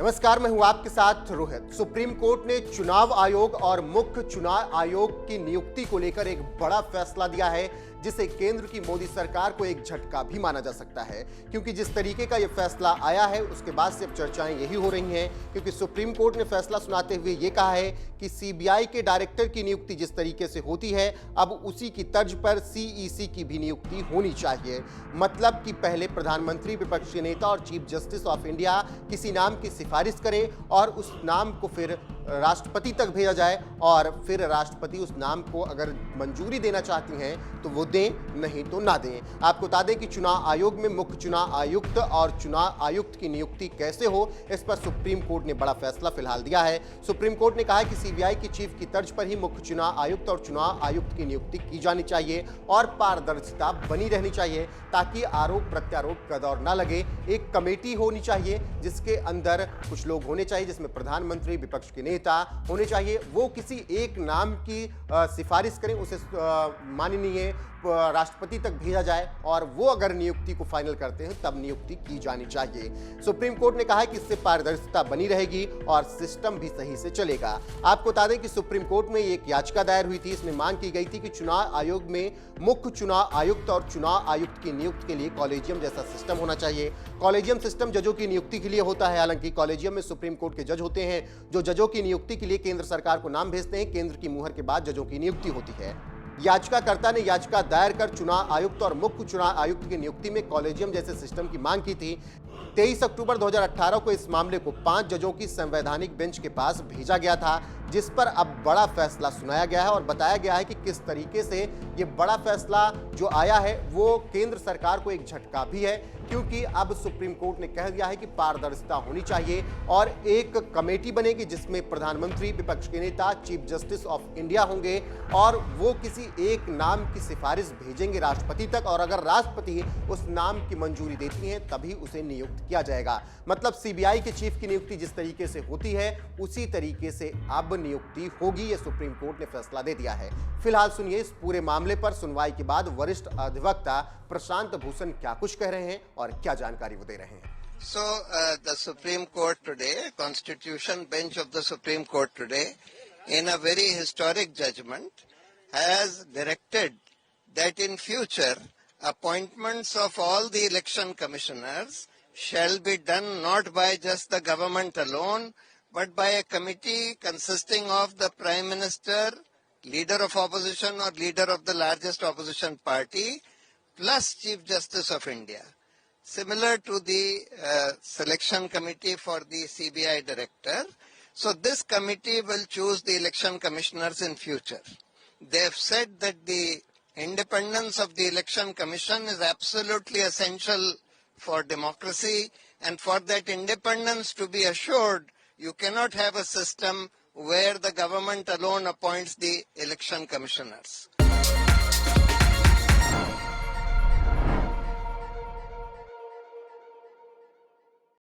नमस्कार, मैं हूं आपके साथ रोहित। सुप्रीम कोर्ट ने चुनाव आयोग और मुख्य चुनाव आयोग की नियुक्ति को लेकर एक बड़ा फैसला दिया है, जिसे केंद्र की मोदी सरकार को एक झटका भी माना जा सकता है। क्योंकि जिस तरीके का यह फैसला आया है, उसके बाद से अब चर्चाएं यही हो रही हैं। क्योंकि सुप्रीम कोर्ट ने फैसला सुनाते हुए यह कहा है कि सीबीआई के डायरेक्टर की नियुक्ति जिस तरीके से होती है, अब उसी की तर्ज पर सीईसी की भी नियुक्ति होनी चाहिए। मतलब कि पहले प्रधानमंत्री, विपक्ष के नेता और चीफ जस्टिस ऑफ इंडिया किसी नाम की सिफारिश करें और उस नाम को फिर राष्ट्रपति तक भेजा जाए, और फिर राष्ट्रपति उस नाम को अगर मंजूरी देना चाहती हैं तो वो दें, नहीं तो ना दें। आपको बता दें कि चुनाव आयोग में मुख्य चुनाव आयुक्त और चुनाव आयुक्त की नियुक्ति कैसे हो, इस पर सुप्रीम कोर्ट ने बड़ा फैसला फिलहाल दिया है। सुप्रीम कोर्ट ने कहा है कि सीबीआई की चीफ की तर्ज पर ही मुख्य चुनाव आयुक्त और चुनाव आयुक्त की नियुक्ति की जानी चाहिए और पारदर्शिता बनी रहनी चाहिए, ताकि आरोप प्रत्यारोप का दौर ना लगे। एक कमेटी होनी चाहिए जिसके अंदर कुछ लोग होने चाहिए, जिसमें प्रधानमंत्री, विपक्ष के नेता होने चाहिए। वो किसी एक नाम की सिफारिश करें, उसे माननीय राष्ट्रपति तक भेजा जाए और वो अगर नियुक्ति को फाइनल करते हैं तब नियुक्ति की जानी चाहिए। सुप्रीम कोर्ट ने कहा है कि इससे पारदर्शिता बनी रहेगी और सिस्टम भी सही से चलेगा। आपको बता दें कि सुप्रीम कोर्ट में एक याचिका दायर हुई थी। इसमें मांग की गई थी कि चुनाव आयोग में मुख्य चुनाव आयुक्त और चुनाव आयुक्त की नियुक्ति के लिए कॉलेजियम जैसा सिस्टम होना चाहिए। कॉलेजियम सिस्टम जजों की नियुक्ति के लिए होता है। हालांकि कॉलेजियम में सुप्रीम कोर्ट के जज होते हैं, जो जजों की नियुक्ति के लिए केंद्र सरकार को नाम भेजते हैं। केंद्र की मुहर के बाद जजों की नियुक्ति होती है। याचिकाकर्ता ने याचिका दायर कर चुनाव आयुक्त और मुख्य चुनाव आयुक्त की नियुक्ति में कॉलेजियम जैसे सिस्टम की मांग की थी। 23 अक्टूबर 2018 को इस मामले को 5 जजों की संवैधानिक बेंच के पास भेजा गया था, जिस पर अब बड़ा फैसला सुनाया गया है और बताया गया है कि किस तरीके से ये बड़ा फैसला जो आया है वो केंद्र सरकार को एक झटका भी है। क्योंकि अब सुप्रीम कोर्ट ने कह दिया है कि पारदर्शिता होनी चाहिए और एक कमेटी बनेगी जिसमें प्रधानमंत्री, विपक्ष के नेता, चीफ जस्टिस ऑफ इंडिया होंगे और वो किसी एक नाम की सिफारिश भेजेंगे राष्ट्रपति तक, और अगर राष्ट्रपति उस नाम की मंजूरी देती हैं तभी उसे नियुक्त किया जाएगा। मतलब सीबीआई के चीफ की नियुक्ति जिस तरीके से होती है उसी तरीके से अब नियुक्ति होगी। ये सुप्रीम कोर्ट ने फैसला दे दिया है। फिलहाल सुनिए इस पूरे मामले पर सुनवाई के बाद वरिष्ठ अधिवक्ता प्रशांत भूषण क्या कुछ कह रहे हैं और क्या जानकारी वो दे रहे हैं। So the Supreme Court today, Constitution Bench of the Supreme Court today, in a very historic judgment, has directed that in future appointments of all the election commissioners shall be done not by just the government alone, but by a committee consisting of the Prime Minister, leader of opposition or leader of the largest opposition party, plus Chief Justice of India. Similar to the selection committee for the CBI director. So this committee will choose the election commissioners in future. They have said that the independence of the election commission is absolutely essential for democracy, and for that independence to be assured, you cannot have a system where the government alone appoints the election commissioners.